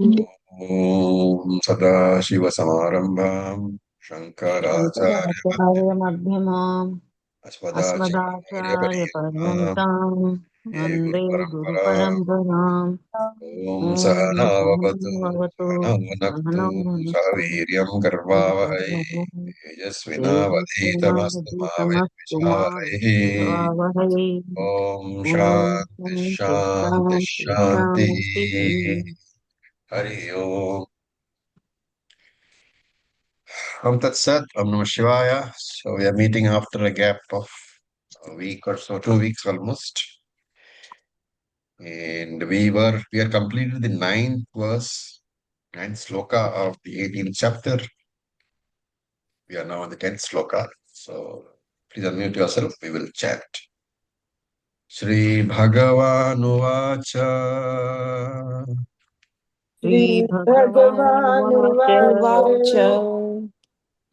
ॐ सदाशिवसमारम्भाम् शङ्कराचार्यमध्यमाम् शङ्कराचार्यमध्यमाम् अस्मदाचार्यपर्यन्ताम् अस्मदाचार्यपर्यन्ताम् वन्दे वन्दे गुरुपरम्पराम् गुरुपरम्पराम् ॐ ॐ सहनाववतु सहनाववतु सहनौ भुनक्तु सहनौ सह भुनक्तु वीर्यं सह कर्वावहै वीर्यं तेजस्विनावधीतमस्तु मा तेजस्विनावधीतमस्तु मा विद्विषावहैः विद्विषावहै। ॐ ॐ शान्ति शान्ति शान्ति शान्ति शान्तिः। शान्तिः हरि ओम् Om Tat Sat, Om Namah Shivaya. So we are meeting after a gap of a week or so, 2 weeks almost. And we are completed the ninth verse, ninth sloka of the 18th chapter. We are now on the 10th sloka. So please unmute yourself. We will chant. Shri Bhagavanuvacha श्रीभगवानुवाच श्रीभगवानुवाच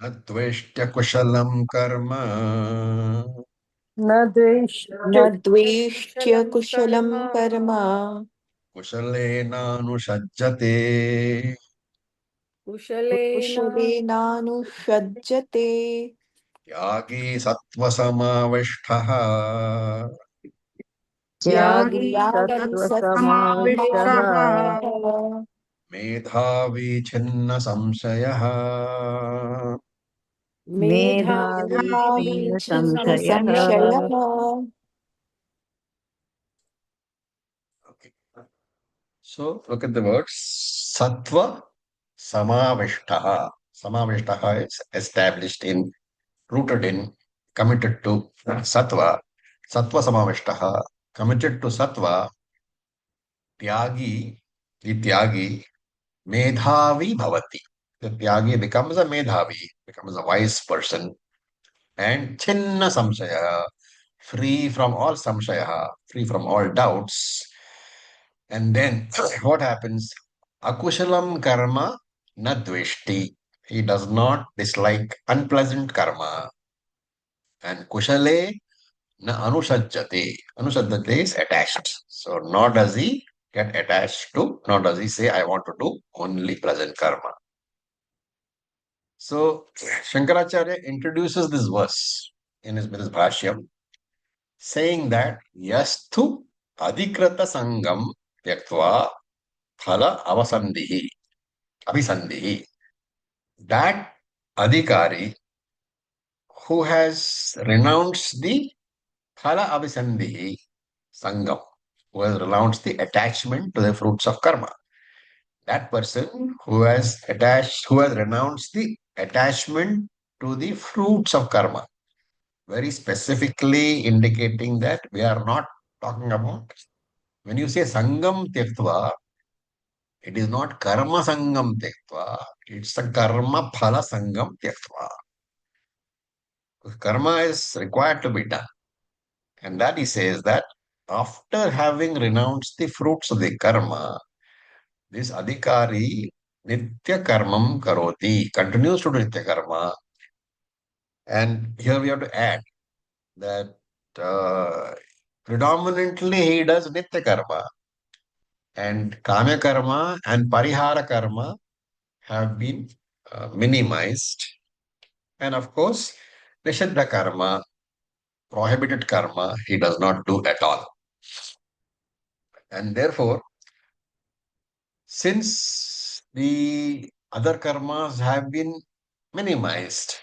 Adveshtya Kushalam Karma न न द्वेष्ट्य द्वेष्ट्य कुशलं कुशलं कर्म कर्म Kushalena कुशलेन कुशलेनानुषज्यते त्यागी सत्त्वसमाविष्टः त्यागी त्यागी त्यागी सत्त्वसमाविष्टः सत्त्वसमाविष्टः सत्त्वसमाविष्टः मेधावी छिन्न संशयः मेधावी मेधावी मेधावी छिन्न छिन्न संशयः। संशयः संशयः Okay. So look at the words sattva samavishtaha. Samavishtaha is established in, rooted in, committed to sattva. Sattva samavishtaha, committed to sattva. Tyagi, the tyagi, medhavi bhavati. The tyagi becomes a medhavi, becomes a wise person. And chinna samshaya, free from all samshaya, free from all doubts. And then what happens? Akushalam karma na dveshti. He does not dislike unpleasant karma. And kushale na anusajjate. Anusajjate is attached. So nor does he get attached to, nor does he say, I want to do only pleasant karma. So Shankaracharya introduces this verse in his Bhashyam, saying that Yastu Adhikrata Sangam Tyaktva Phala Avasandhihi Abhisandhihi. That Adhikari who has renounced the Phala Abhisandhihi Sangam, who has renounced the attachment to the fruits of karma. That person who has attached, who has renounced the attachment to the fruits of karma, very specifically indicating that we are not talking about, when you say Sangam Tyaktva, it is not Karma Sangam Tyaktva, it's a Karma Phala Sangam Tyaktva. Karma is required to be done. And that he says that after having renounced the fruits of the karma, this adhikari nitya karmam karoti, continues to do nitya karma. And here we have to add that predominantly he does nitya karma, and kama karma and parihara karma have been minimized. And of course, nishadha karma, prohibited karma, he does not do at all. And therefore, since the other karmas have been minimized,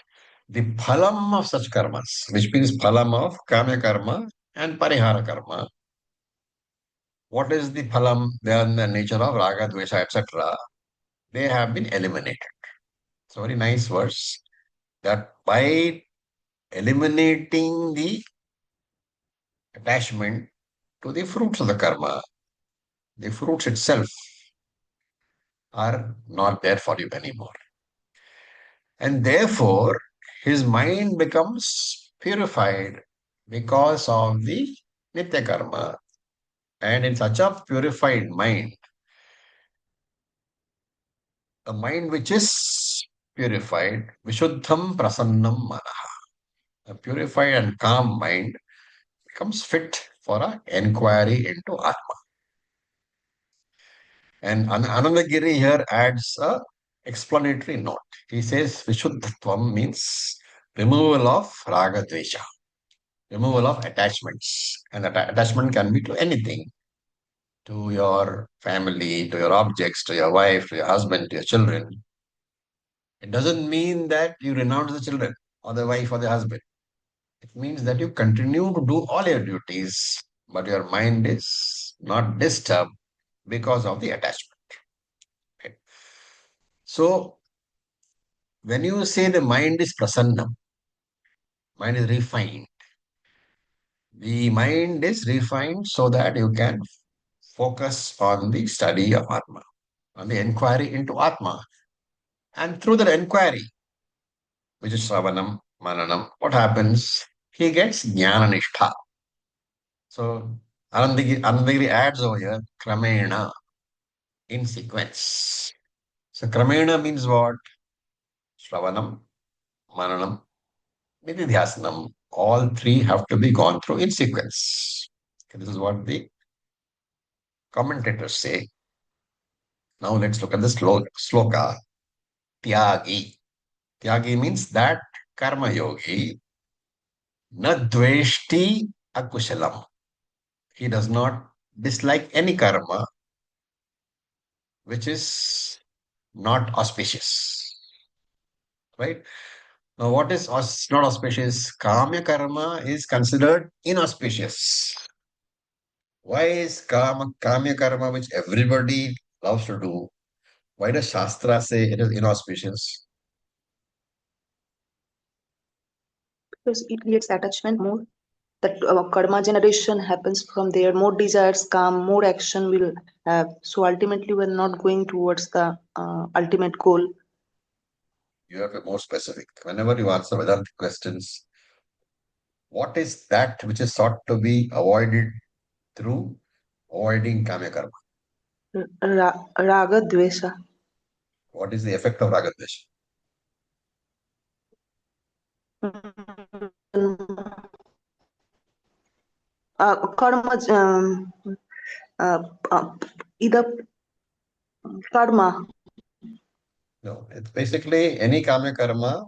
the phalam of such karmas, which means phalam of kama karma and parihara karma, what is the phalam? They are in the nature of raga, dvesha, etc. They have been eliminated. It's a very nice verse that by eliminating the attachment to the fruits of the karma, the fruits itself are not there for you anymore. And therefore, his mind becomes purified because of the nitya karma. And in such a purified mind, a mind which is purified, vishuddham prasannam manaha, a purified and calm mind becomes fit for an inquiry into Atma. And Anandagiri here adds a explanatory note. He says Vishuddhatvam means removal of raga dvesha, removal of attachments. And that attachment can be to anything, to your family, to your objects, to your wife, to your husband, to your children. It doesn't mean that you renounce the children or the wife or the husband. It means that you continue to do all your duties, but your mind is not disturbed because of the attachment. Okay. So, when you say the mind is prasannam, mind is refined, the mind is refined so that you can focus on the study of Atma, on the inquiry into Atma. And through that inquiry, which is Savanam, Mananam, what happens? He gets Jnana Nishtha. So Anandagiri adds over here Kramena in sequence. So Kramena means what? Shravanam, Mananam, Nididhyasanam. All three have to be gone through in sequence. Okay, this is what the commentators say. Now let's look at the sloka. Tyagi. Tyagi means that karma yogi na dveshti akushalam. He does not dislike any karma which is not auspicious. Right? Now, what is not auspicious? Kamya karma is considered inauspicious. Why is kamya karma, which everybody loves to do, why does Shastra say it is inauspicious? Because it creates attachment more. That karma generation happens from there. More desires come, more action will have. So ultimately, we're not going towards the ultimate goal. You have to be more specific. Whenever you answer Vedantic questions, what is that which is sought to be avoided through avoiding kamya karma? Raga dvesha. What is the effect of ragadvesh? Karma, uh, either karma. No, it's basically any kamya karma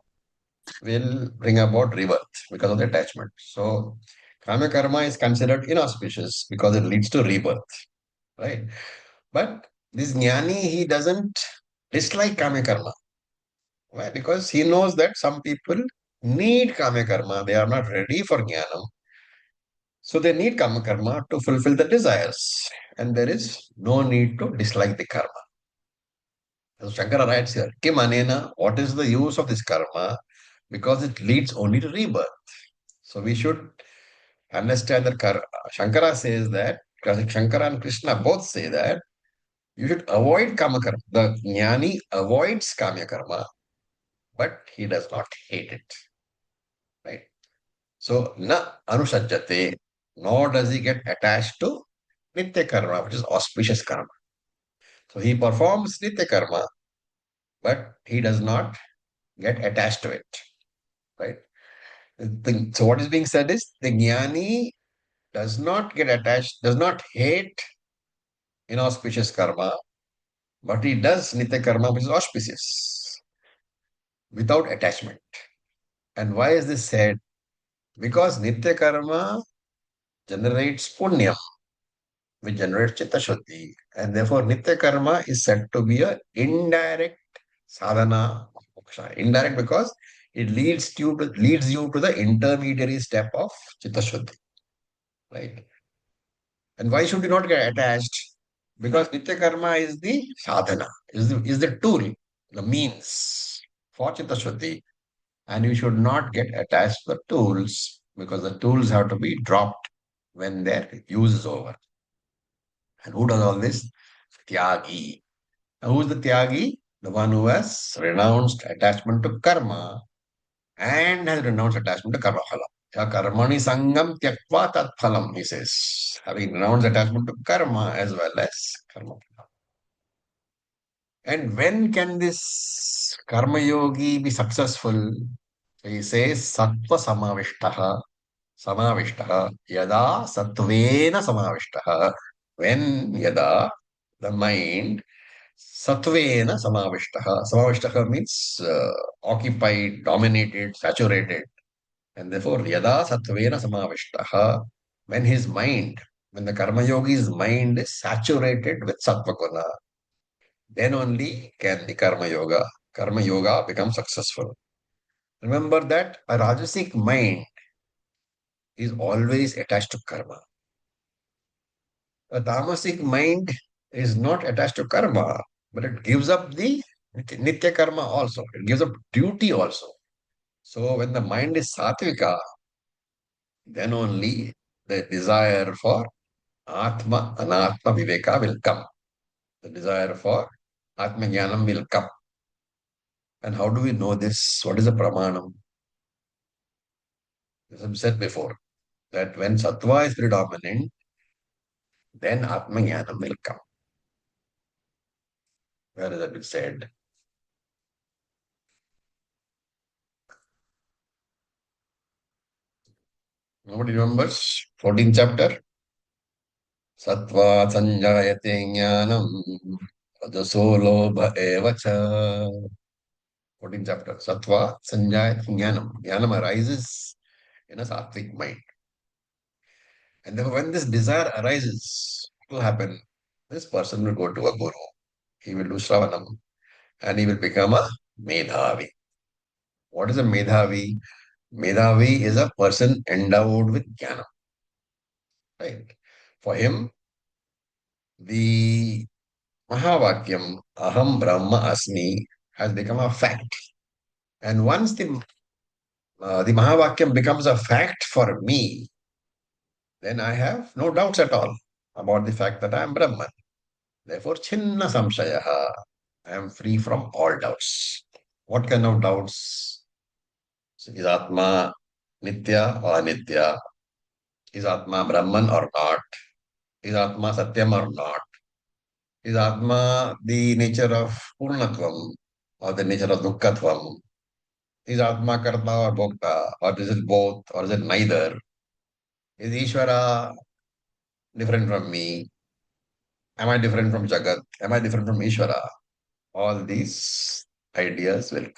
will bring about rebirth because of the attachment. So, kamya karma is considered inauspicious because it leads to rebirth, right? But this jnani, he doesn't dislike kamya karma. Why? Because he knows that some people need kamya karma. They are not ready for jnana. So they need kamya karma to fulfill the desires. And there is no need to dislike the karma. So Shankara writes here, Kim anena, what is the use of this karma? Because it leads only to rebirth. So we should understand that Shankara says that, Shankara and Krishna both say that you should avoid kama karma. The jnani avoids kamya karma, but he does not hate it. Right? So na anusajjate, nor does he get attached to nitya karma, which is auspicious karma. So he performs nitya karma, but he does not get attached to it. Right? So what is being said is the jnani does not get attached, does not hate inauspicious karma, but he does nitya karma, which is auspicious, without attachment. And why is this said? Because nitya karma generates punya, which generates chitta shuddhi, and therefore nitya karma is said to be a indirect sadhana moksha. Indirect because it leads you to the intermediary step of chitta shuddhi, right? And why should you not get attached? Because nitya karma is the sadhana, is the tool, the means for chitta shuddhi. And you should not get attached to the tools because the tools have to be dropped when their use is over. And who does all this? Tyagi. And who is the Tyagi? The one who has renounced attachment to karma and has renounced attachment to karma phala. Ya karmani sangam tyaktva tat phalam, he says. Having renounced attachment to karma as well as karma phala. And when can this karma yogi be successful? So he says sattva samavishtaha. Samavishtaha. Yada sattveena samavishtaha. When yada the mind, satvena samavishtaha. Samavishtaha means occupied, dominated, saturated. And therefore, yada satvena samavishtaha, when his mind, when the karma yogi's mind is saturated with sattva guna, then only can the karma yoga become successful. Remember that a rajasic mind is always attached to karma. A tamasic mind is not attached to karma, but it gives up the nitya karma also. It gives up duty also. So when the mind is sattvika, then only the desire for atma anatma viveka will come. The desire for atma jnanam will come. And how do we know this? What is the pramanam? As I've said before, that when sattva is predominant, then atma jnanam will come. Where is that been said? Nobody remembers? 14th chapter. Sattva sanjayate jnanam rajaso lobha eva cha. 14th chapter. Sattva sanjayate jnanam. Jnanam arises in a sattvic mind. And then when this desire arises, what will happen? This person will go to a guru. He will do Shravanam and he will become a Medhavi. What is a Medhavi? Medhavi is a person endowed with Jnana. Right? For him, the Mahavakyam, Aham Brahma Asmi, has become a fact. And once the Mahavakyam becomes a fact for me, then I have no doubts at all about the fact that I am Brahman. Therefore, Chinna Samshayaha, I am free from all doubts. What kind of doubts? So is Atma Nitya or Anitya? Is Atma Brahman or not? Is Atma Satyam or not? Is Atma the nature of Purnatvam or the nature of Dukhatvam? Is Atma Karta or Bhokta? Or is it both? Or is it neither? Is Ishvara different from me? Am I different from Jagat? Am I different from Ishvara? All these ideas will come.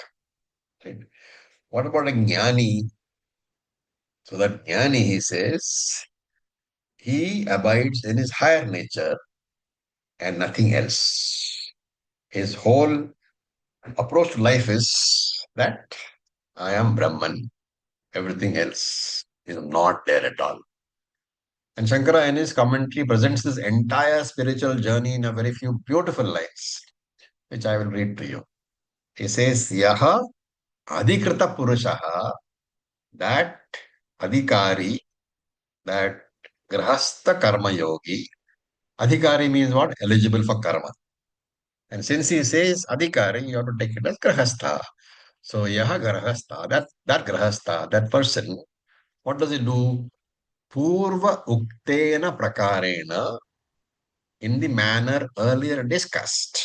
Right? What about a jnani? So that jnani, he says, he abides in his higher nature and nothing else. His whole approach to life is that I am Brahman. Everything else is not there at all. And Shankara in his commentary presents this entire spiritual journey in a very few beautiful lines, which I will read to you. He says, Yaha Adhikrita Purushaha, that Adhikari, that Grahastha Karma Yogi. Adhikari means what? Eligible for karma. And since he says Adhikari, you have to take it as Grahastha. So Yaha Grahastha, that Grahastha, that person, what does he do? Purva Uktena Prakarena, in the manner earlier discussed.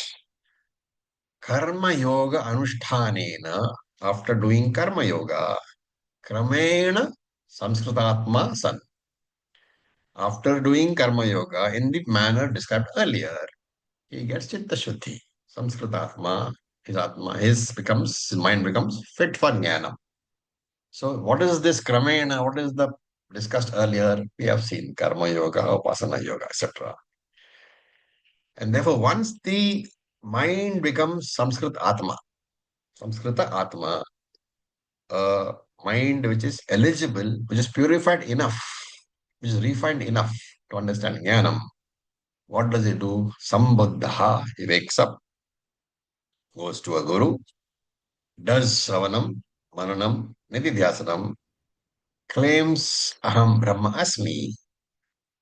Karma Yoga Anushtanena, after doing Karma Yoga, Kramena Samskritatma San. After doing Karma Yoga in the manner described earlier, he gets Chitta Shuddhi. Samskritatma, his Atma, his mind becomes fit for Jnana. So what is this Kramena? What is the discussed earlier? We have seen Karma Yoga, Upasana Yoga, etc. And therefore, once the mind becomes Samskrita Atma, a mind which is eligible, which is purified enough, which is refined enough to understand Jnanam, what does he do? Sambuddha, he wakes up, goes to a guru, does Savanam, Mananam, Nididhyasanam, claims Aham Brahma Asmi,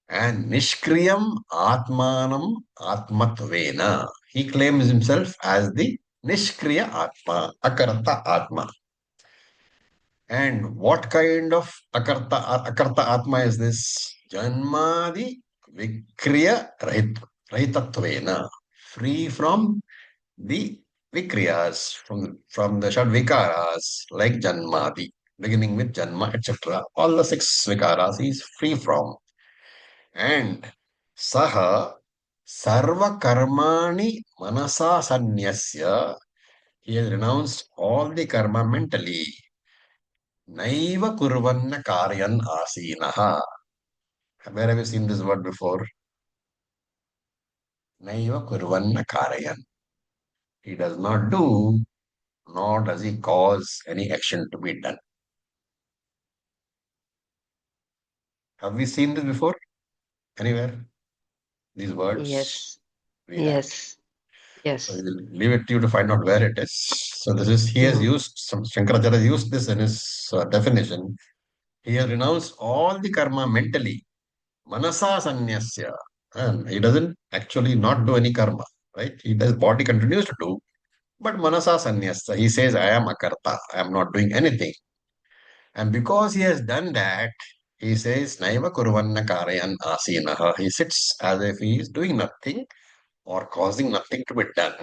and Nishkriyam Atmanam Atmatvena. He claims himself as the Nishkriya Atma, Akarta Atma. And what kind of Akarta Atma is this? Janmadi Vikriya Rahitattvena. Free from the Vikriyas, from the Shadvikaras, like Janmadi, beginning with Janma, etc. All the six Vikaras he is free from. And Saha Sarva karmani manasa sanyasya. He has renounced all the karma mentally. Naiva kurvanna karyan asinaha. Where have you seen this word before? Naiva kurvanna karyan. He does not do, nor does he cause any action to be done. Have we seen this before? Anywhere? These words? Yes. We have. Yes. So Yes. we'll leave it to you to find out where it is. So this is, he has Mm. used, some Shankaracharya has used this in his definition. He has renounced all the karma mentally. Manasa sanyasya. And he doesn't actually not do any karma, right? He does, body continues to do, but manasa sanyasya. He says, I am akarta. I am not doing anything. And because he has done that, he says, Naiva kurvanna karayan asinaha. He sits as if he is doing nothing or causing nothing to be done.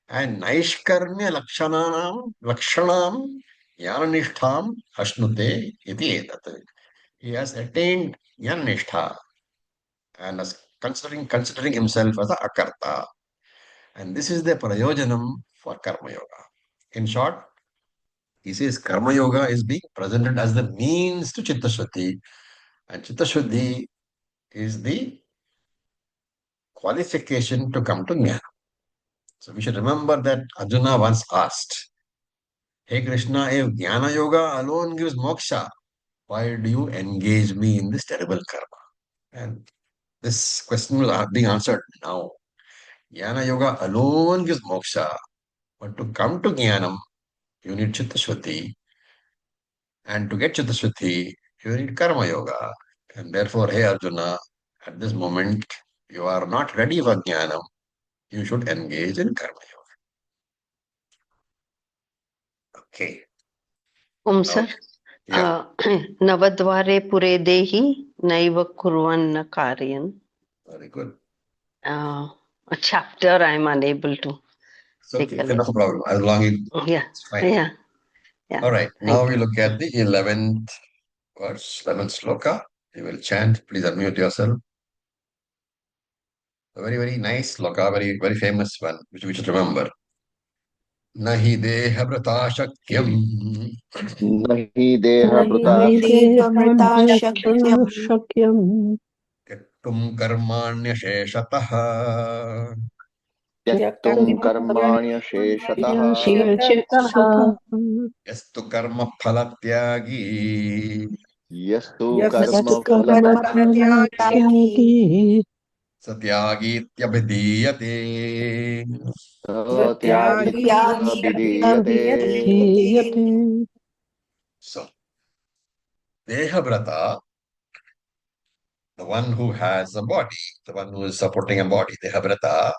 And Naishkarmya Lakshanam Yananishtham Ashnute iti etat. He has attained Yananishta and is considering himself as a Akarta. And this is the Prayojanam for Karma Yoga. In short, he says Karma Yoga is being presented as the means to Chitta Shuddhi, and Chitta Shuddhi is the qualification to come to Jnana. So we should remember that Arjuna once asked, Hey Krishna, if Jnana Yoga alone gives moksha, why do you engage me in this terrible karma? And this question was being answered now. Jnana Yoga alone gives moksha, but to come to Jnanam, you need Chitta Shuddhi, and to get Chitta Shuddhi, you need Karma Yoga. And therefore, hey Arjuna, at this moment, you are not ready for Jnanam. You should engage in Karma Yoga. Okay. Now, Sir, yeah, Navadvare Pure Dehi Naiva Kurvan Karyan. very good. A chapter I am unable to It's okay. It's no recollect. problem. As long as Yeah. it's fine. Yeah. Yeah. All right. Now Thank we you. look at the 11th verse, 11th sloka. You will chant. Please unmute yourself. A very, very nice sloka, very, very famous one, which we should remember. Nahi deha vrata shakyam न हि देहभृता Nahi शक्यं dehamrita देहभृता shakyam शक्यम् त्यक्तुम कर्माण्यशेषतः त्यक्तुं त्यक्तुं कर्माण्यशेषतः शेषतः यस्तु कर्म फलत्यागी यस्तु यस्तु कर्मफलत्यागी कर्मफलत्यागी स त्यागीत्यभिधीयते स त्यागी त्यागीत्यभिधीयते अभिधीयते So, dehavrata, the one who has a body, the one who is supporting a body, dehavrata,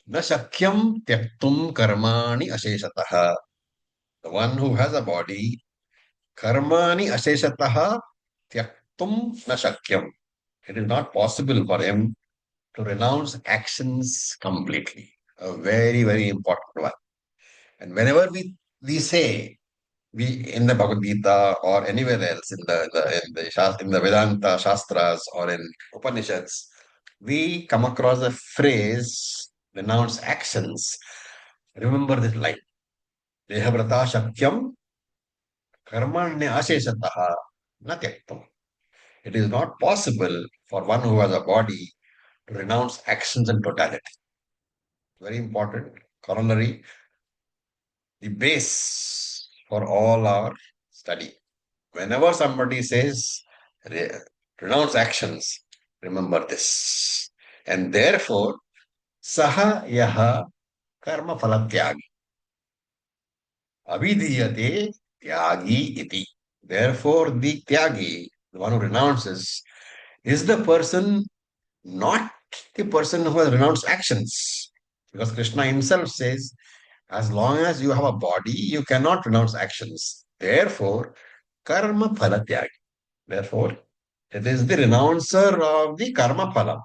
na shakyam tyaktum karmani asheshataha. The one who has a body, karmani asheshataha tyaktum na shakyam. It is not possible for him to renounce actions completely. A very, very important one. And whenever we say, we in the Bhagavad Gita or anywhere else in the Vedanta Shastras or in Upanishads, we come across a phrase, renounce actions. Remember this line. Dehavrata shakyam karmanya asheshataha na tyaktam. It is not possible for one who has a body to renounce actions in totality. Very important corollary, the base for all our study. Whenever somebody says renounce actions, remember this. And therefore, saha yaha karma phalatyagi avidiyate tyagi iti. Therefore, the tyagi, the one who renounces, is the person, not the person who has renounced actions. Because Krishna himself says, as long as you have a body, you cannot renounce actions. Therefore, karma phalatyagi. Therefore, it is the renouncer of the karma phala,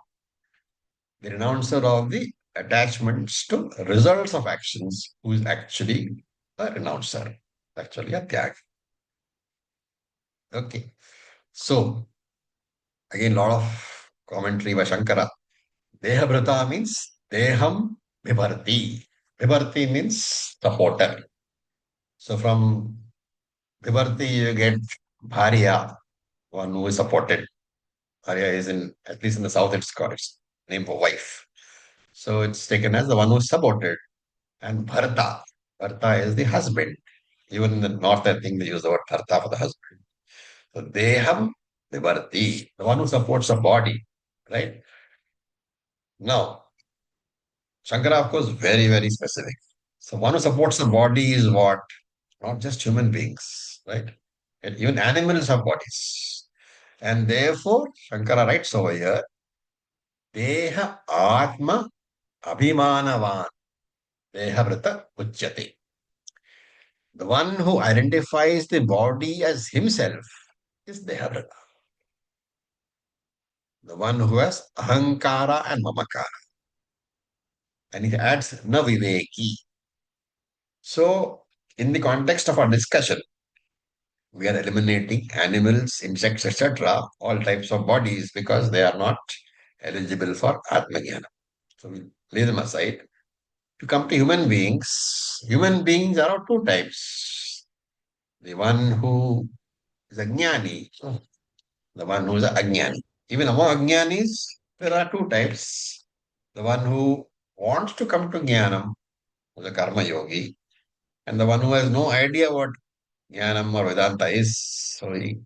the renouncer of the attachments to results of actions, who is actually a renouncer, actually a tyag. Okay. So, again, lot of commentary by Shankara. Dehabrata means Deham Vibharti. Vibharti means supporter. So from Vibharti you get Bharya, one who is supported. Bharya is in, at least in the south, it's called, it's name for wife. So it's taken as the one who is supported. And Bharta. Bharta is the husband. Even in the north, I think they use the word Bharta for the husband. So Deham Vibharti, the one who supports the body. Right? Now, Shankara, of course, very, very specific. So one who supports the body is what? Not just human beings, right? And even animals have bodies. And therefore, Shankara writes over here, Deha Atma Abhimanavan Dehavrata Uchyate. The one who identifies the body as himself is Dehavrata. The one who has Ahankara and Mamakara. And he adds Naviveki. So, in the context of our discussion, we are eliminating animals, insects, etc., all types of bodies because they are not eligible for Atmajnana. So we leave them aside. To come to human beings are of two types. The one who is a jnani, the one who is a ajnani. Even among ajnanis, there are two types. The one who wants to come to jnanam, who is a karma yogi, and the one who has no idea what jnanam or Vedanta is. So he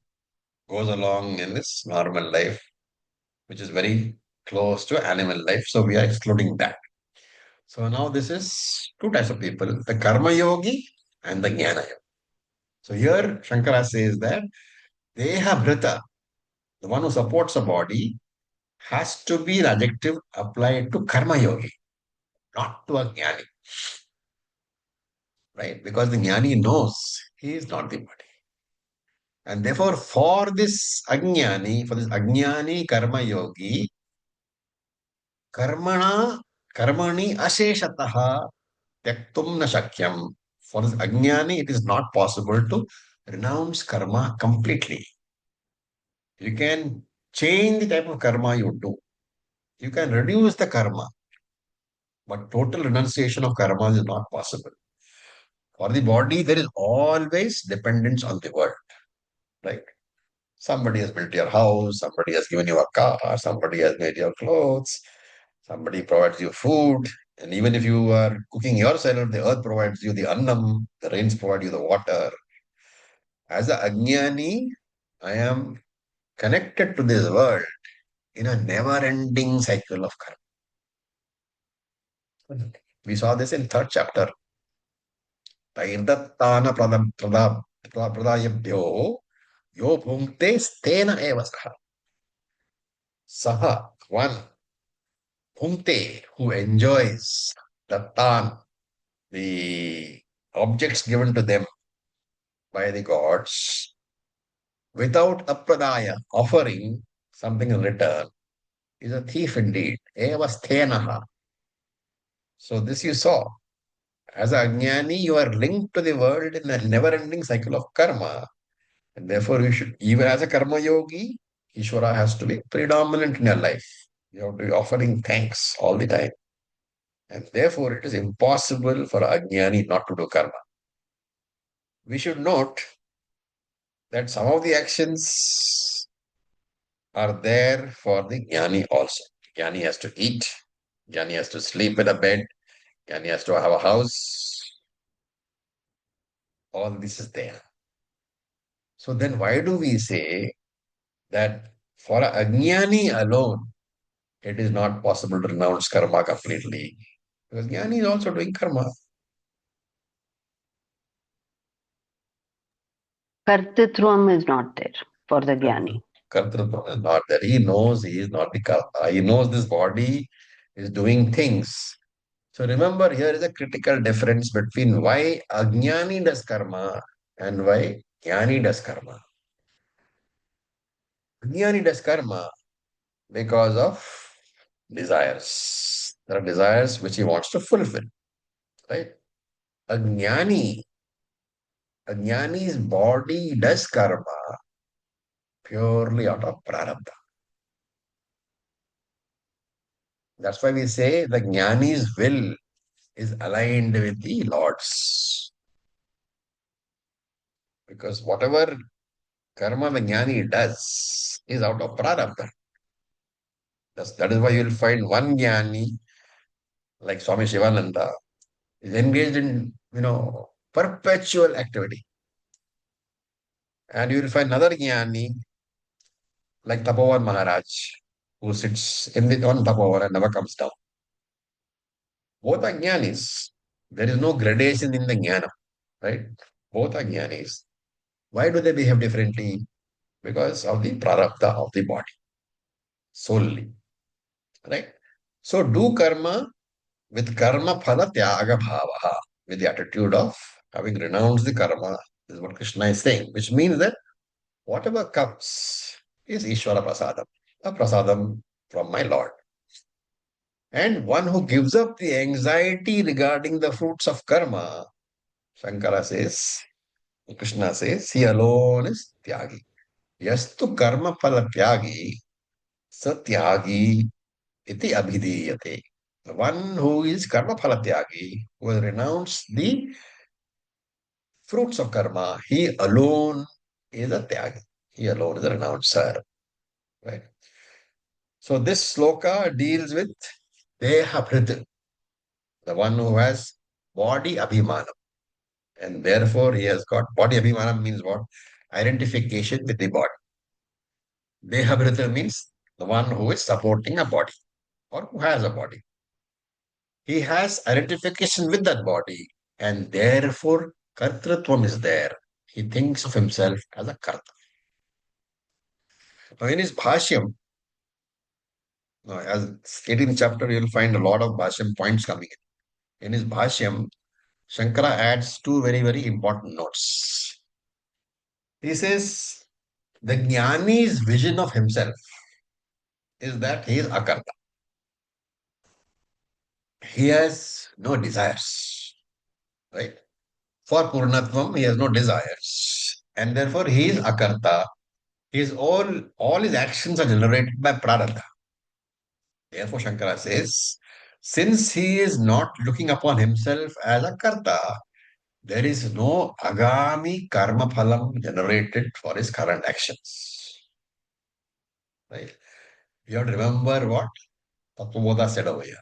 goes along in this normal life, which is very close to animal life. So we are excluding that. So now this is two types of people, the karma yogi and the jnana yogi. So here Shankara says that deha bhrita, the one who supports a body, has to be an adjective applied to karma yogi, not to a jnani. Right? Because the jnani knows he is not the body. And therefore, for this ajnani karma yogi, karmana, karmani asheshataha tyaktum na shakyam. For this ajnani, it is not possible to renounce karma completely. You can change the type of karma you do. You can reduce the karma, but total renunciation of karma is not possible. For the body, there is always dependence on the world, right? Somebody has built your house, somebody has given you a car, somebody has made your clothes, somebody provides you food. And even if you are cooking yourself, the earth provides you the annam, the rains provide you the water. As a ajnani, I am connected to this world in a never-ending cycle of karma. We saw this in third chapter. Tairdattana pradayabhyo yo bhungte stena eva saha. Saha, one, bhungte, who enjoys dattan, the objects given to them by the gods, without apradaya, offering something in return, is a thief indeed. Eva sthenaha. So this you saw. As a Ajnani, you are linked to the world in a never-ending cycle of karma. And therefore, you should, even as a karma yogi, Ishvara has to be predominant in your life. You have to be offering thanks all the time. And therefore, it is impossible for Ajnani not to do karma. We should note that some of the actions are there for the Jnani also. Jnani has to eat, Jnani has to sleep in a bed, Jnani has to have a house. All this is there. So then why do we say that for a Ajnani alone, it is not possible to renounce karma completely? Because Jnani is also doing karma. Kartritvam is not there for the jnani. Kartrutva is not there. He knows he is not the karma. He knows this body is doing things. So remember, here is a critical difference between why Ajnani does karma and why Jnani does karma. Ajnani does karma because of desires. There are desires which he wants to fulfill, right? A jnani, a jnani's body does karma purely out of prarabdha. That's why we say the Jnani's will is aligned with the Lord's. Because whatever karma the Jnani does is out of prarabdha. That is why you will find one Jnani, like Swami Shivananda, is engaged in, perpetual activity. And you will find another Jnani, like Tapovan Maharaj, who sits on Tapovan and never comes down. Both are Jnanis. There is no gradation in the Jnana, right? Both are Jnanis. Why do they behave differently? Because of the prarabdha of the body solely, right? So do karma with karma phala tyaga bhava, with the attitude of having renounced the karma, is what Krishna is saying, which means that whatever comes is Ishvara prasadam, a prasadam from my Lord. And one who gives up the anxiety regarding the fruits of karma, Shankara says, Krishna says, he alone is tyagi. Yastu karma phala tyagi, satyagi iti abhidiyate. The one who is karma phala tyagi, who has renounced the fruits of karma, he alone is a tyagi. He alone is a renouncer. Right? So this sloka deals with deha bhrita, the one who has body abhimanam. And therefore he has got body abhimanam means what? Identification with the body. Deha bhrita means the one who is supporting a body or who has a body. He has identification with that body and therefore kartritvam is there. He thinks of himself as a karta. Now in his bhashyam, now as stated in chapter, you will find a lot of bhashyam points coming in. In his bhashyam, Shankara adds two very, very important notes. He says, the jnani's vision of himself is that he is akarta. He has no desires, right? For Purnatvam, he has no desires. And therefore, he is akarta. All his actions are generated by prarabdha. Therefore, Shankara says, since he is not looking upon himself as a karta, there is no agami karma phalam generated for his current actions. Right? You have to remember what Tattva said over here.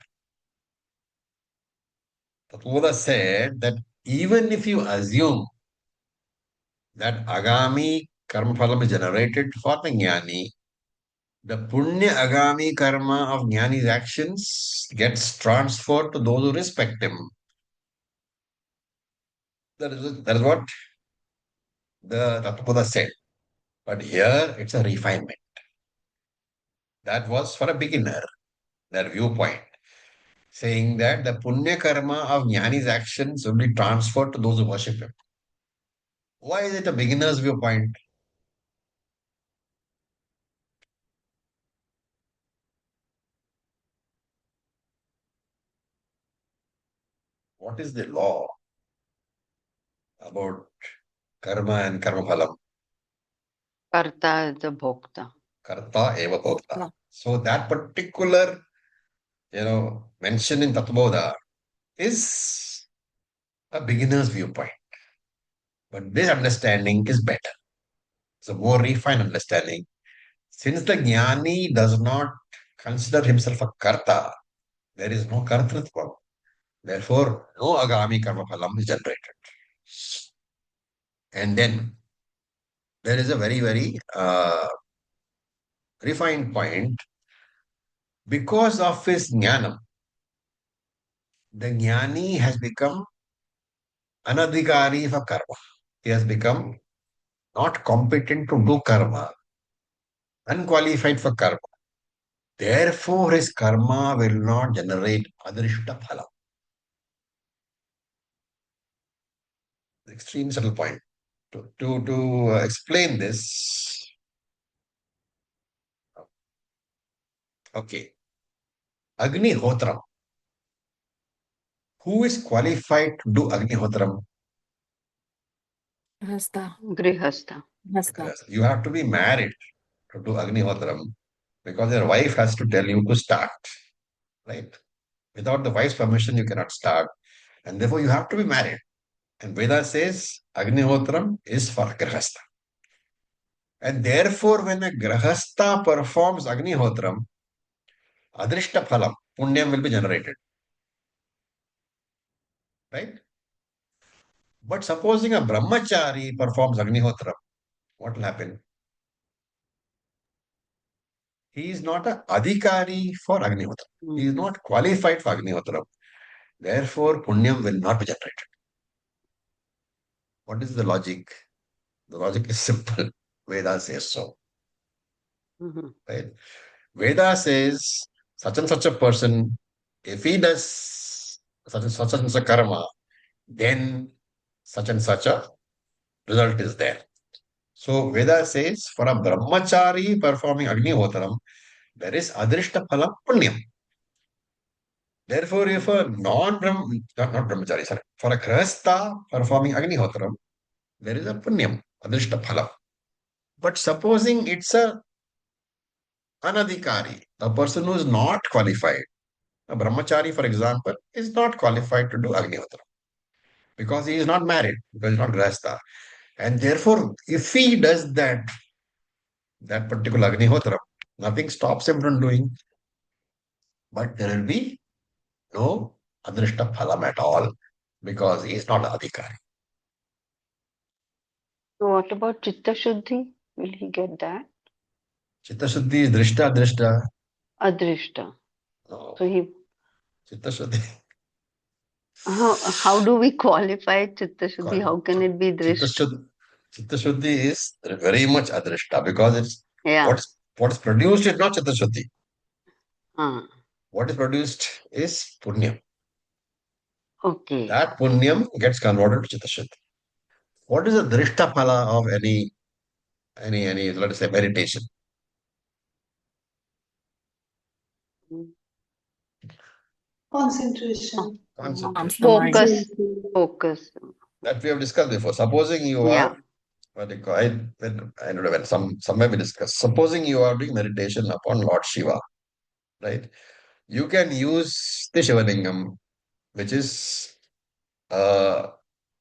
Tattva said that even if you assume that agami karma phalam is generated for the jnani, the punya agami karma of jnani's actions gets transferred to those who respect him. That is what the Tattva said. But here it's a refinement. That was for a beginner, their viewpoint, saying that the punya karma of jnani's actions will be transferred to those who worship him. Why is it a beginner's viewpoint? What is the law about karma and karma phalam? Karta is the bhokta. Karta eva bhokta. So that particular, mention in Tattva is a beginner's viewpoint. But this understanding is better. It's a more refined understanding. Since the jnani does not consider himself a karta, there is no kartritva. Therefore, no agami karma phalam is generated. And then there is a very, very refined point. Because of his jnana, the jnani has become anadhikari for karma. He has become not competent to do karma, unqualified for karma. Therefore, his karma will not generate adrishta phala. Extreme subtle point. To explain this, okay, Agnihotram. Who is qualified to do Agnihotram? Grihastha. You have to be married to do Agnihotram because your wife has to tell you to start. right? Without the wife's permission, you cannot start. And therefore, you have to be married. And Veda says Agnihotram is for Grahastha. And therefore, when a Grahastha performs Agnihotram, Adrishta Phalam, Punyam will be generated. Right? But supposing a Brahmachari performs Agnihotram, what will happen? He is not a Adhikari for Agnihotram. He is not qualified for Agnihotram. Therefore, Punyam will not be generated. What is the logic? The logic is simple. Veda says so. Right? Veda says such and such a person, if he does such and such a karma, then such and such a result is there. So Veda says for a brahmachari performing Agnihotram, there is adrishta phalam punyam. Therefore, if a not brahmachari, sorry, for a grahastha performing Agnihotram, there is a punyam, adrishta phalam. But supposing it's a anadhikari, a person who is not qualified, a brahmachari, for example, is not qualified to do Agnihotra because he is not married, because he is not grahastha. And therefore, if he does that particular Agnihotra, nothing stops him from doing, but there will be no Adrishta Phalam at all because he is not Adhikari. So what about Chitta Shuddhi? Will he get that? Chitta Shuddhi is Drishta, Drishta. Adrishta. No. So he. Chitta Shuddhi. How do we qualify Chitta Shuddhi? How can it be Chitta Drishta? Shuddhi is very much Adrishta because it's Yeah. what is produced is not Chitta Shuddhi. What is produced is Punyam. Okay. That Punyam gets converted to Chitta Shuddhi. What is the Drishta Phala of any, let us say, meditation? Concentration. Focus. Focus. That we have discussed before. Supposing you are, what do you call I don't know when somewhere we discussed. Supposing you are doing meditation upon Lord Shiva, right? You can use the Shivalingam, which is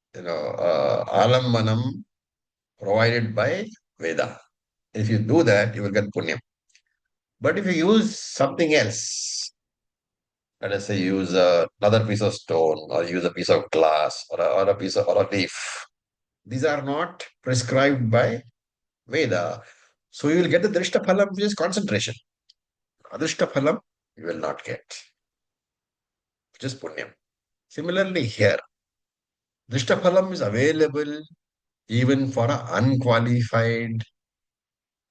alambanam provided by Veda. If you do that, you will get punyam. But if you use something else, let us say use another piece of stone or use a piece of glass or a piece of or a leaf, these are not prescribed by Veda. So you will get the drishta phalam, which is concentration. Adrishta phalam, you will not get, which is punyam. Similarly, here, drishta phalam is available even for an unqualified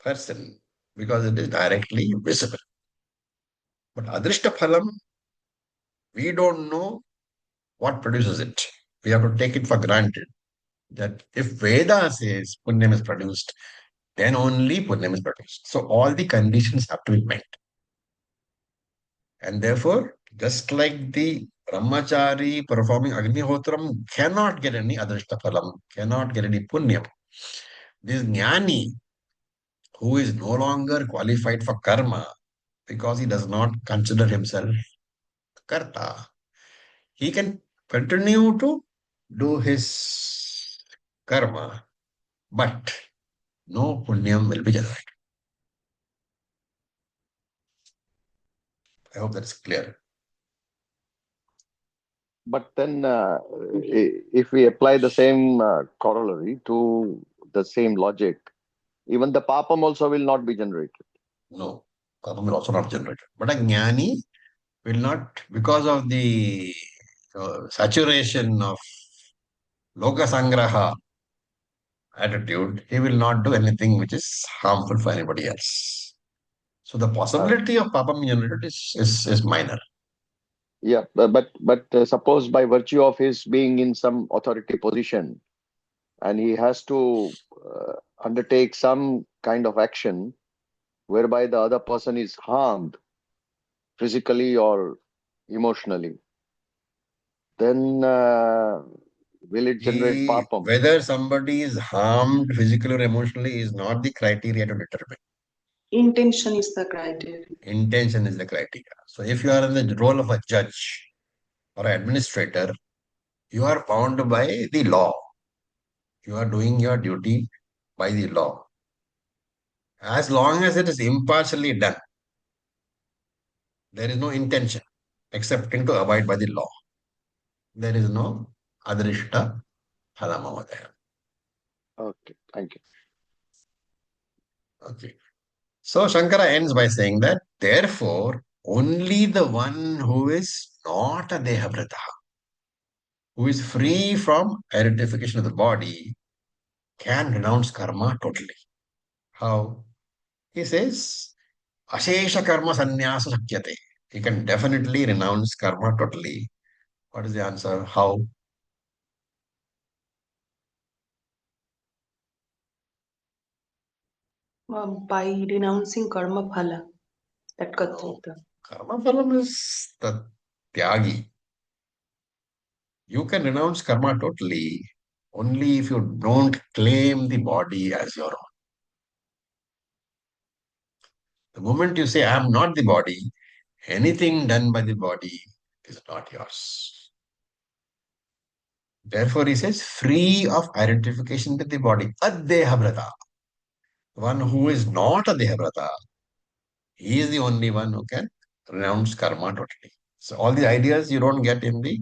person because it is directly visible. But adrishta phalam, we don't know what produces it. We have to take it for granted that if Veda says punyam is produced, then only punyam is produced. So all the conditions have to be met. And therefore, just like the brahmachari performing Agnihotram cannot get any adrishta phalam, cannot get any punyam. This jnani, who is no longer qualified for karma because he does not consider himself karta, he can continue to do his karma, but no punyam will be generated. I hope that's clear. But then, if we apply the same corollary to the same logic, even the papam also will not be generated. No, papam will also not generate. But a jnani will not, because of the saturation of loka sangraha attitude, he will not do anything which is harmful for anybody else. So the possibility of papam generated is minor. Yeah, but suppose by virtue of his being in some authority position, and he has to undertake some kind of action whereby the other person is harmed physically or emotionally, then will it generate papam? Whether somebody is harmed physically or emotionally is not the criteria to determine. Intention is the criteria. Intention is the criteria. So if you are in the role of a judge or an administrator, you are bound by the law. You are doing your duty by the law. As long as it is impartially done, there is no intention excepting to abide by the law. There is no adrishta phalamavadaya. Okay, thank you. Okay. So Shankara ends by saying that, therefore, only the one who is not a dehavrata, who is free from identification of the body, can renounce karma totally. How? He says, Ashesha karma sannyasa sakyate. He can definitely renounce karma totally. What is the answer? How? By renouncing karma phala. That No. Katyata. Karma phalam is the tyagi. You can renounce karma totally only if you don't claim the body as your own. The moment you say, I am not the body, anything done by the body is not yours. Therefore, he says, free of identification with the body. Addehabrata. One who is not a dehabrata, he is the only one who can renounce karma totally. So all the ideas you don't get in the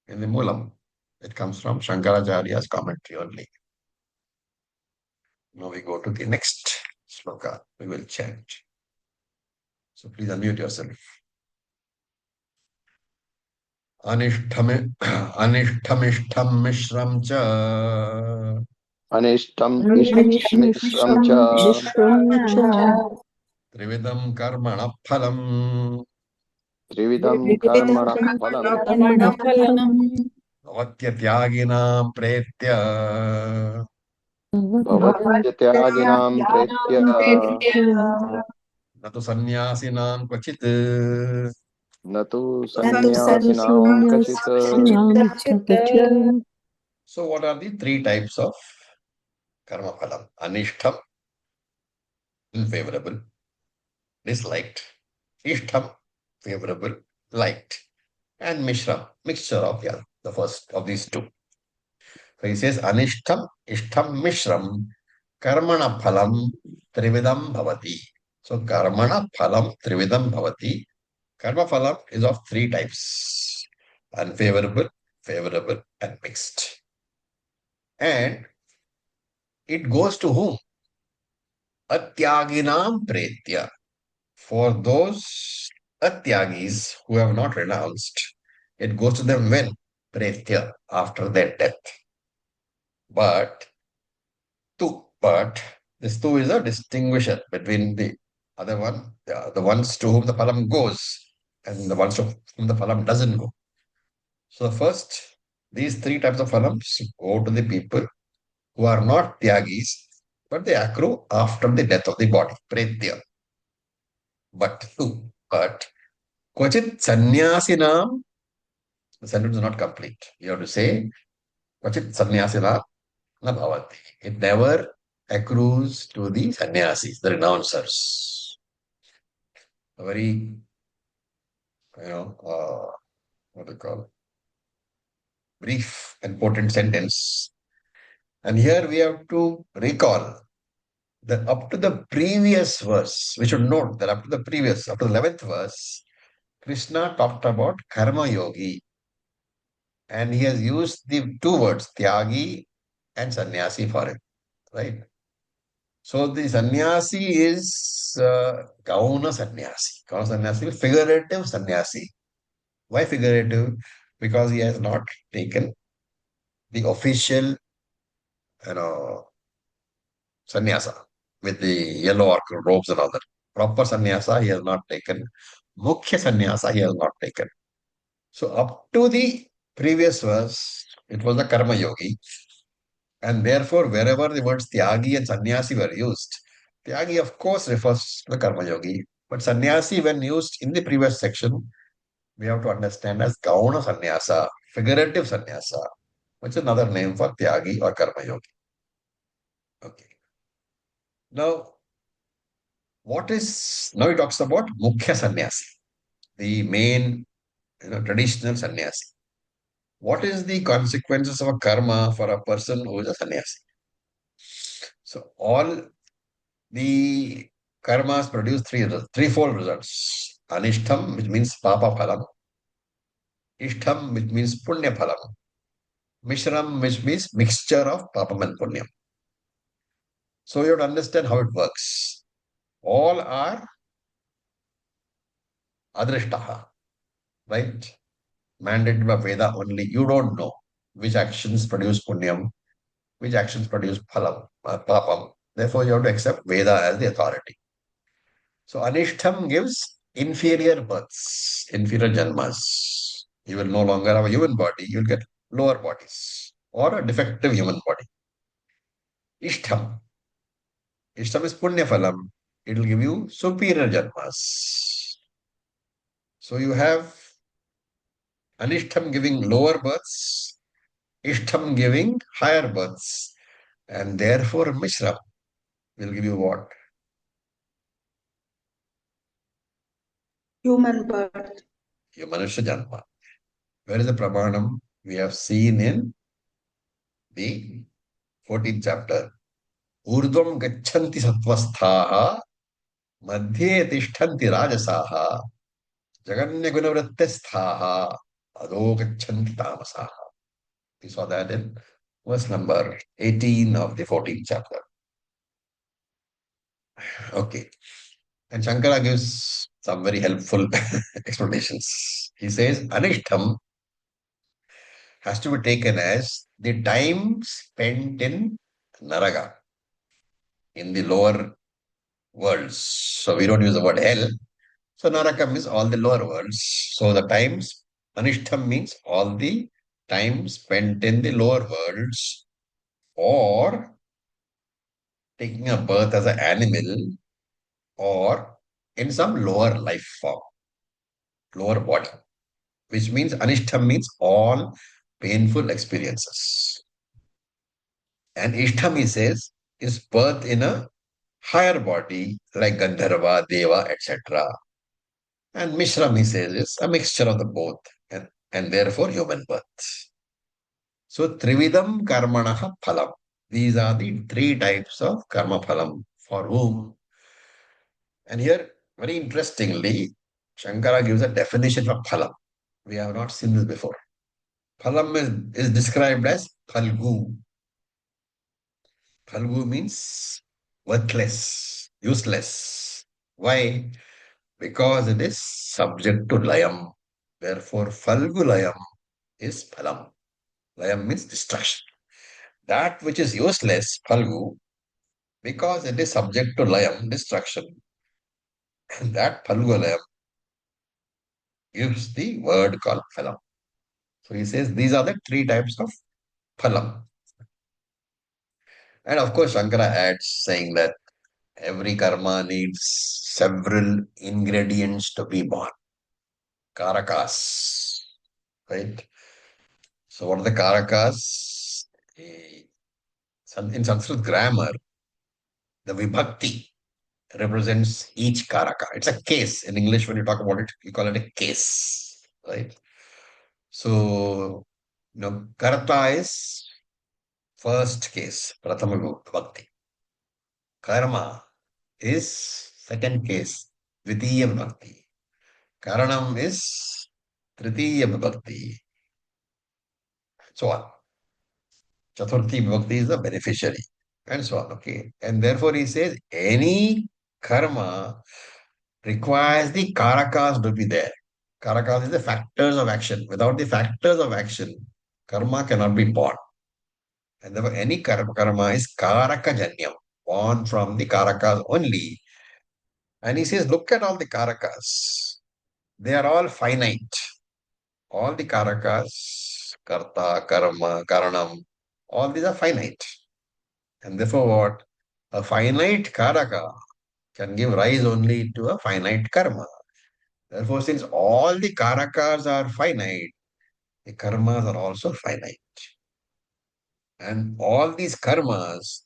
Moolam. It comes from Shankaracharya's commentary only. Now we go to the next sloka. We will chant. So please unmute yourself. अनिष्ठमिष्ठं मिश्रं च Anishtam mishram अनिष्टमिष्टं cha मिश्रं च त्रिविधं कर्मणः फलम् trividam karmana phalam कर्मणफलम् भवत्यत्यागिनां प्रेत्य bhavatyatyāginām pretya न तु सन्न्यासिनां क्वचित् na tu न तु sannyasinām kachit. सन्न्यासिनां कवचित् So what are the three types of karma phalam? Anishtham, unfavorable, disliked. Ishtham, favorable, liked. And Mishram, mixture of the first of these two. So he says Anishtham, Ishtham, Mishram, Karmana phalam, Trividam bhavati. So Karmana phalam, Trividam bhavati. Karma phalam is of three types: unfavorable, favorable, and mixed. And it goes to whom? Atyaginam pretya. For those atyagis who have not renounced, it goes to them when? Pretya, after their death. But this tu is a distinguisher between the other one, the ones to whom the phalam goes, and the ones to whom the phalam doesn't go. So first, these three types of phalams go to the people who are not tyagis, but they accrue after the death of the body, pretya. But Kvachit sannyasinam, the sentence is not complete. You have to say Kvachit sannyasinam na bhavati. It never accrues to the sannyasis, the renouncers. A very, what do you call, brief and potent sentence. And here we have to recall that up to the previous verse, we should note that up to the 11th verse, Krishna talked about karma yogi. And he has used the two words, tyagi and sannyasi for it, right? So the sannyasi is gauna sannyasi. Gauna sannyasi is figurative sannyasi. Why figurative? Because he has not taken the official, sannyasa with the yellow or robes and all that. Proper sannyasa he has not taken. Mukhya sannyasa he has not taken. So up to the previous verse, it was the karma yogi. And therefore, wherever the words Tyagi and Sannyasi were used, Tyagi, of course, refers to the Karma Yogi. But Sannyasi, when used in the previous section, we have to understand as Gauna Sannyasa, figurative Sannyasa, which is another name for Tyagi or Karma Yogi. Okay. Now, Now he talks about Mukhya Sannyasi, the main, traditional sannyasi. What is the consequences of a karma for a person who is a sannyasi? So all the karmas produce threefold results. Anishtam, which means papa phalam. Ishtam, which means punya phalam. Mishram, which means mixture of papam and punyam. So you have to understand how it works. All are adrishtaha, right? Mandated by Veda only. You don't know which actions produce punyam, which actions produce phalam, papam. Therefore, you have to accept Veda as the authority. So Anishtam gives inferior births, inferior janmas. You will no longer have a human body, you'll get lower bodies or a defective human body. Ishtam. Ishtam is punya phalam. It will give you superior janmas. So you have Anishtam giving lower births, Ishtam giving higher births, and therefore Mishram will give you what? Human birth. Manusha Janma. Where is the Pramanam? We have seen in the 14th chapter. Urdvam gachanti sattvasthaha, madhye tishtanti rajasaha, jaganya gunavrattesthaha, adho gachanti tamasaha. We saw that in verse number 18 of the 14th chapter. Okay. And Shankara gives some very helpful explanations. He says, Anishtam has to be taken as the time spent in Naraga, in the lower worlds. So we don't use the word hell. So Naraka means all the lower worlds. So the times, Anishtam means all the time spent in the lower worlds or taking a birth as an animal or in some lower life form, lower body, which means Anishtam means all painful experiences. And Ishtam, he says, is birth in a higher body like Gandharva, Deva, etc. And Mishram, he says, is a mixture of the both and therefore human birth. So Trividam Karmanaha Phalam. These are the three types of karma phalam for whom. And here, very interestingly, Shankara gives a definition for phalam. We have not seen this before. Phalam is described as Phalgu. Phalgu means worthless, useless. Why? Because it is subject to layam. Therefore, Phalgu layam is phalam. Layam means destruction. That which is useless, Phalgu, because it is subject to layam, destruction, that Phalgu layam gives the word called phalam. So he says these are the three types of phalam. And of course, Shankara adds saying that every karma needs several ingredients to be born. Karakas, right? So what are the karakas? In Sanskrit grammar, the vibhakti represents each karaka. It's a case. In English, when you talk about it, you call it a case, right? So, karta is first case, prathama vibhakti. Karma is second case, dvitiya vibhakti. Karanam is tritiya vibhakti. So on. Chaturthi vibhakti is the beneficiary, and so on. Okay. And therefore, he says any karma requires the karakas to be there. Karakas is the factors of action. Without the factors of action, karma cannot be born. And therefore, any karma is karakajanyam, born from the karakas only. And he says, look at all the karakas. They are all finite. All the karakas, karta, karma, karanam, all these are finite. And therefore, what? A finite karaka can give rise only to a finite karma. Therefore, since all the karakas are finite, the karmas are also finite. And all these karmas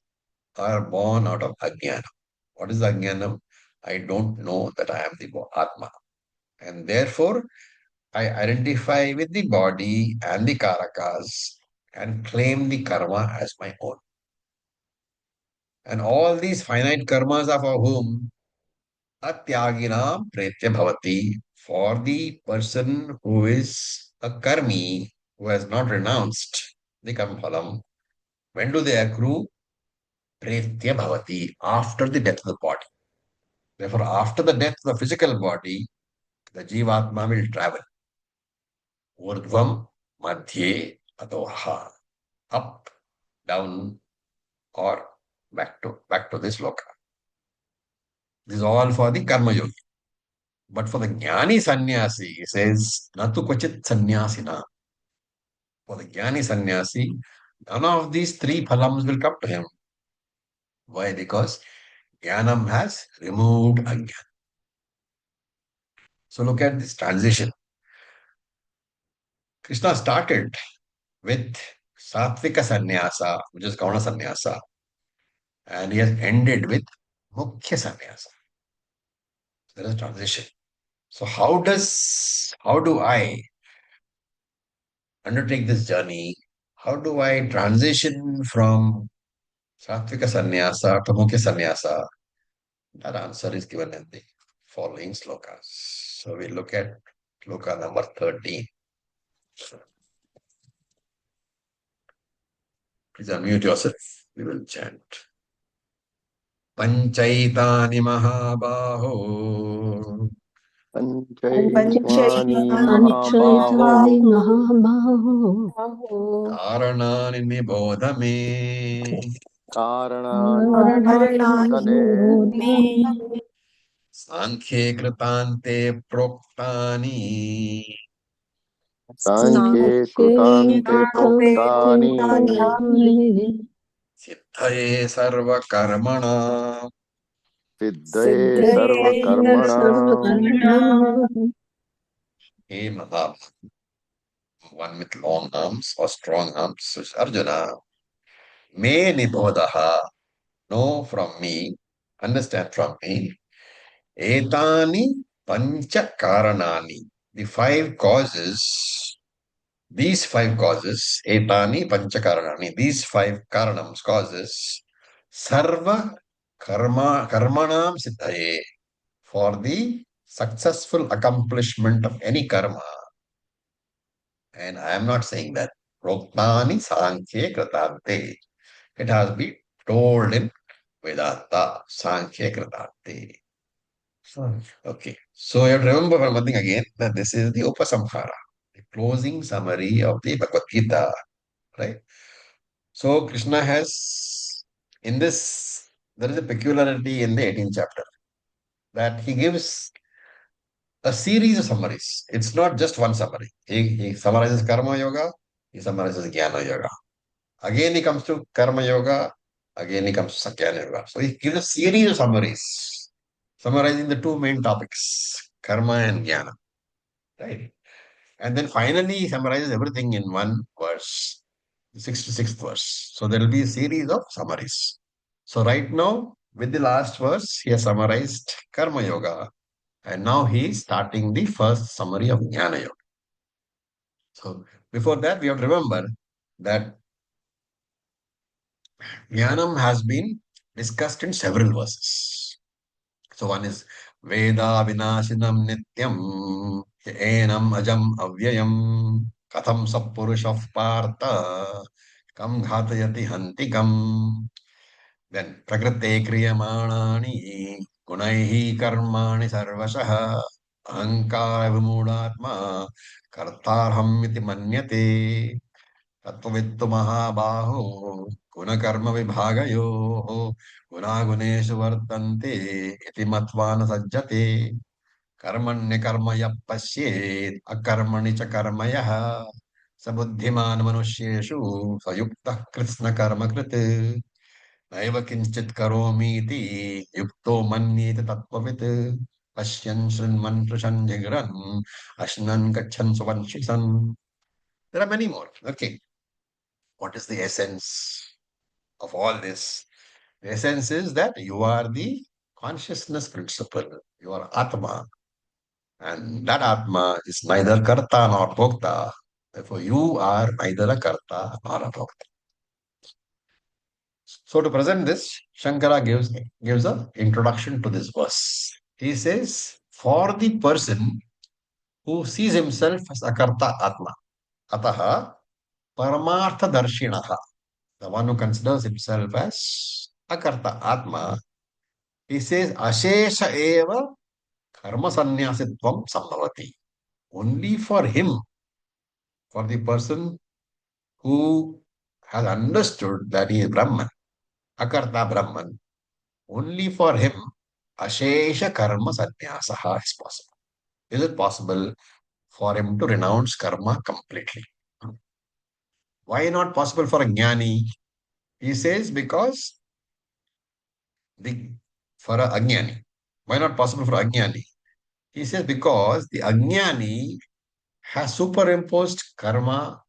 are born out of ajnana. What is ajnanam? I don't know that I am the Atma. And therefore, I identify with the body and the karakas and claim the karma as my own. And all these finite karmas are for whom? Atyaginam pretya bhavati. For the person who is a karmi, who has not renounced the karma phalam. When do they accrue? Pretya bhavati. After the death of the body. Therefore, after the death of the physical body, the Jivatma will travel. Urdhvam, Madhye, Adoha. Up, down, or back to this loka. This is all for the karma yogi. But for the jnani sannyasi, he says, Natu kvachit sannyasina. For the jnani sannyasi, none of these three phalams will come to him. Why? Because jnanam has removed ajnana. So look at this transition. Krishna started with Satvika Sannyasa, which is Kauna Sannyasa, and he has ended with Mukhya Sannyasa. There is a transition. So how do I undertake this journey? How do I transition from Satvika Sannyasa to Mukhya Sannyasa? That answer is given in the following slokas. So we look at sloka number 13. Please unmute yourself. We will chant. Panchaitani Mahabaho Panchaitvani Panchayatani Mahabaho Mahabaho Karanani Nibodha me Karanani Karanani Sankhye Kritante Proktani Sankhye Sankhye Krutante Krutante Proktani Prokhtani Siddhaye Sarva Karmana. Siddhaye Sarva Siddhaye Karmana Sarvakarmana. Hey Mahabha, one with long arms or strong arms, so Arjuna, me Nibodha, know from me, understand from me, Etani Pancha Karanani, the five causes. These five causes, etani panchakaranani, these five karanams, causes, sarva karmanam siddhaye, for the successful accomplishment of any karma. And I am not saying that. Proktani sankhye kratante. It has been told in Vedanta, sankhye kratante. Okay. So you have to remember one thing again, that this is the Upasamhara, the closing summary of the Bhagavad Gita, right? So Krishna has, in this, there is a peculiarity in the 18th chapter that he gives a series of summaries. It's not just one summary. He summarizes Karma Yoga, he summarizes Jnana Yoga. Again he comes to Karma Yoga, again he comes to Jnana Yoga. So he gives a series of summaries, summarizing the two main topics, Karma and Jnana. Right? And then finally he summarizes everything in one verse, the 66th verse. So there will be a series of summaries. So right now, with the last verse, he has summarized Karma Yoga, and now he is starting the first summary of Jnana Yoga. So before that, we have to remember that Jnanam has been discussed in several verses. So one is Veda Vinashinam Nityam Enam Ajam Avyayam Katham Sapurushav Partha Kam Ghatayati Hantikam. Then Prakrite Kriyamanani Gunaihi Karmani Sarvashaha Ahankara Vimudatma Kartarham Iti Manyate Tattvavidtu Mahabaho Gunakarma Vibhagayo Gunaguneshu Vartante Iti Matvana Sajjate Karmanya Karmaya Pasyet Akarmani Cha Karmayaha Sabuddhiman Manusyeshu Sayukta Krishna Karma Kriti नैव किञ्चित् करोमीति युक्तो मन्येत तत्त्ववित् पश्यन् शृण्वन् स्पृशन् जिघ्रन् अश्नन् गच्छन् सुवंशिसन्. There are many more. Okay. What is the essence of all this? The essence is that you are the consciousness principle, your Atma, and that Atma is neither Karta nor Bhokta. Therefore, you are neither a Karta nor a Bhokta. So to present this, Shankara gives a introduction to this verse. He says, for the person who sees himself as Akarta Atma, Ataha Paramartha Darshinaha, the one who considers himself as Akarta Atma, he says, Ashesha Eva Karma Sannyasitvam Sambhavati. Only for him, for the person who has understood that he is Brahman, Akarta Brahman, only for him, Ashesha Karma Sannyasaha is possible. Is it possible for him to renounce karma completely? Why not possible for a jnani? He says because the for a ajnani. Why not possible for a ajnani? He says because the ajnani has superimposed karma,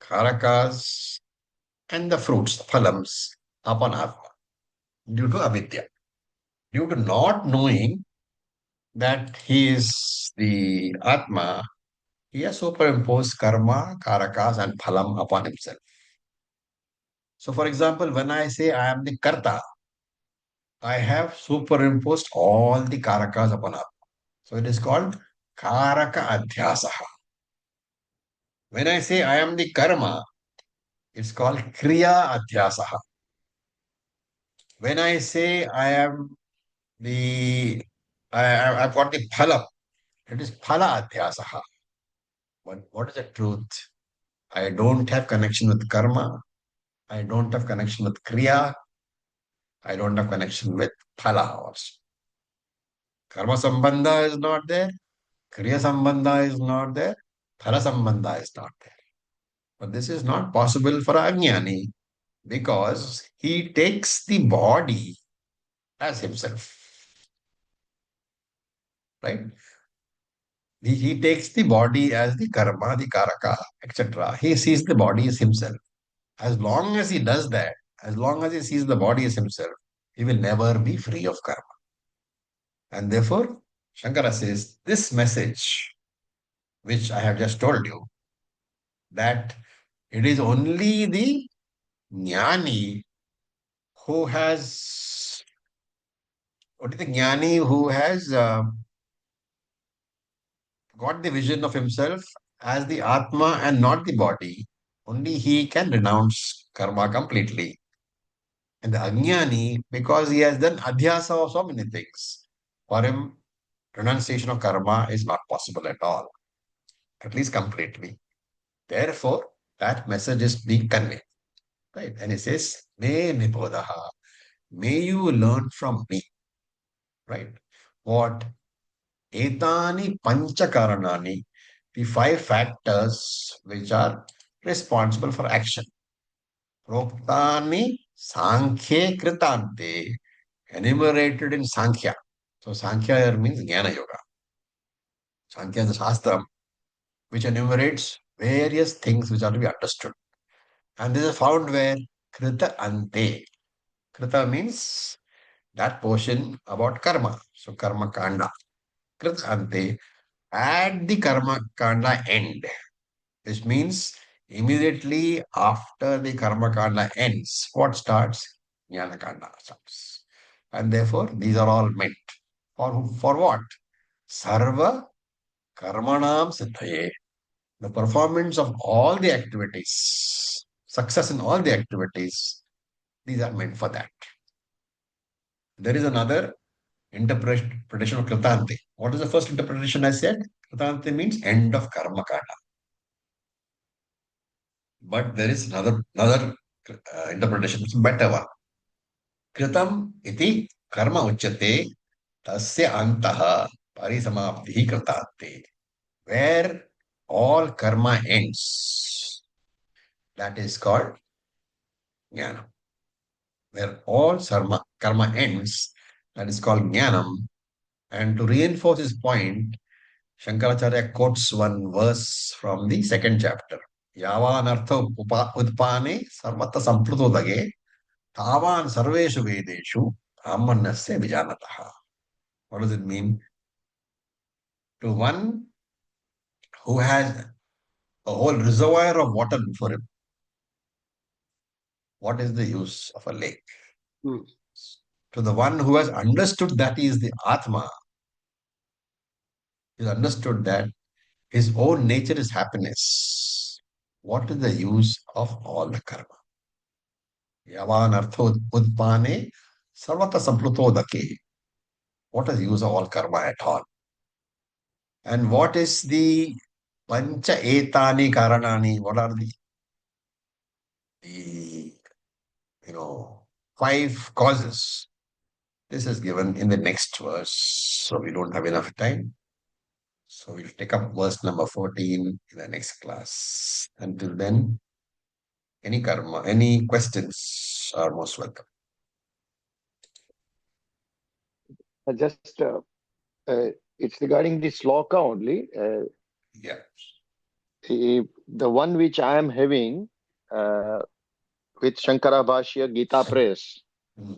karakas, and the fruits, phalams, upon atma due to avidya, due to not knowing that he is the atma. He has superimposed karma, karakas, and phalam upon himself. So, for example, when I say I am the karta, I have superimposed all the karakas upon atma. So it is called karaka adhyasaha. When I say I am the karma, it's called kriya adhyasaha. When I say I am the I've got the phala, it is phala adhyasaha. But what is the truth? I don't have connection with karma. I don't have connection with kriya. I don't have connection with phala also. Karma sambandha is not there. Kriya sambandha is not there. Phala sambandha is not there. But this is not possible for Ajnani because he takes the body as himself. Right? He takes the body as the karma, the karaka, etc. He sees the body as himself. As long as he does that, as long as he sees the body as himself, he will never be free of karma. And therefore, Shankara says, this message, which I have just told you, that it is only the jnani who has, what is the jnani who has got the vision of himself as the Atma and not the body, only he can renounce karma completely. And the Ajnani, because he has done adhyasa of so many things, for him, renunciation of karma is not possible at all, at least completely. Therefore, that message is being conveyed. Right? And he says, Me nibodaha, may you learn from me. Right? What? Etani panchakaranani, the five factors which are responsible for action. Proktani sankhye kritante, enumerated in Sankhya. So Sankhya here means Jnana Yoga. Sankhya is the Shastra which enumerates various things which are to be understood. And this is found where Krita Ante. Krita means that portion about karma. So karma kanda. Krita Ante. At the karma kanda end, which means immediately after the karma kanda ends, what starts? Jnana kanda starts. And therefore, these are all meant. For what? Sarva karmanam siddhaye. The performance of all the activities, success in all the activities, these are meant for that. There is another interpretation of Kritante. What is the first interpretation I said? Kritante means end of karma kanda. But there is another interpretation, it's a better one. Kritam iti karma uchyate tasya antaha parisamaptihi kritante. Where all karma ends, that is called jnana. Where all karma ends, that is called jnanam. And to reinforce his point, Shankaracharya quotes one verse from the second chapter. Yavanartha utpane sarvata sampluto dage tavan sarveshu vedeshu Brahmanasya vijanataha. What does it mean? To one who has a whole reservoir of water before him, what is the use of a lake? Hmm. To the one who has understood that he is the Atma, he has understood that his own nature is happiness. What is the use of all the karma? Yavan artho udpane sarvata samplutodake. What is the use of all karma at all? And what is the pancha etani karanani? What are the you know, 5 causes? This is given in the next verse, so we don't have enough time. So we'll take up verse number 14 in the next class. Until then, any questions are most welcome. Just it's regarding the sloka only. Yeah. The one which I am having with Shankara Bhashya Gita Press, Hmm.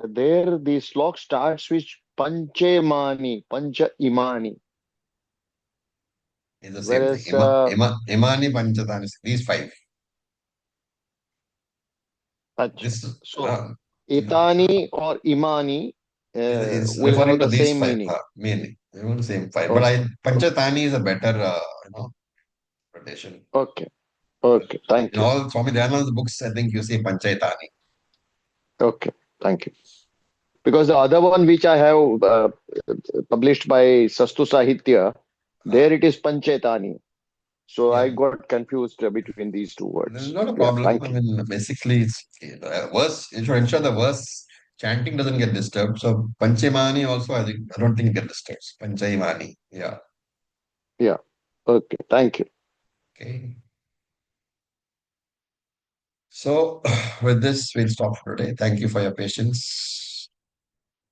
there the slok starts with Pancha Imani. It's the same thing. Whereas Imani Panchatani, these 5. This so Etani or Imani is will referring have to the these same 5. meaning. Meaning, they want the same 5. But Okay. Panchatani is a better, rotation. Okay. Okay. Thank In you. all Swami Dayananda's books, I think you see Panchayatani. Okay. Thank you. Because the other one which I have published by Sastu Sahitya, there it is Panchetani. So I Yeah. got confused between these two This is words. not a Yeah, problem. thank I you. mean, basically, it's verse. You should ensure the verse chanting doesn't get disturbed. So Panchimani also, I don't think it gets disturbed. Panchaimani. Yeah. Yeah. Okay. Thank you. Okay. So with this, we'll stop for today. Thank you for your patience.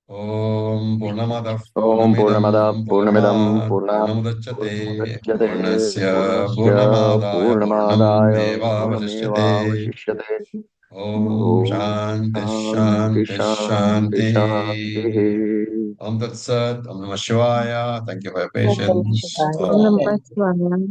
Om Purnamadav Om Purnamada Purnamidam Purnamidam Purnat Purnat Purnamudachyate Purnamudachyate Purnasya Purnasya Purnamadaya Purnam Purnamadaya Eva Purnameva Vasishyate Vashishyate. Om Om Shanti Shanti Shanti Shanti Shanti. Shanti. Om Tat Sat, Om Namah Shivaya. Thank you for your Om Namah patience. Shivaya.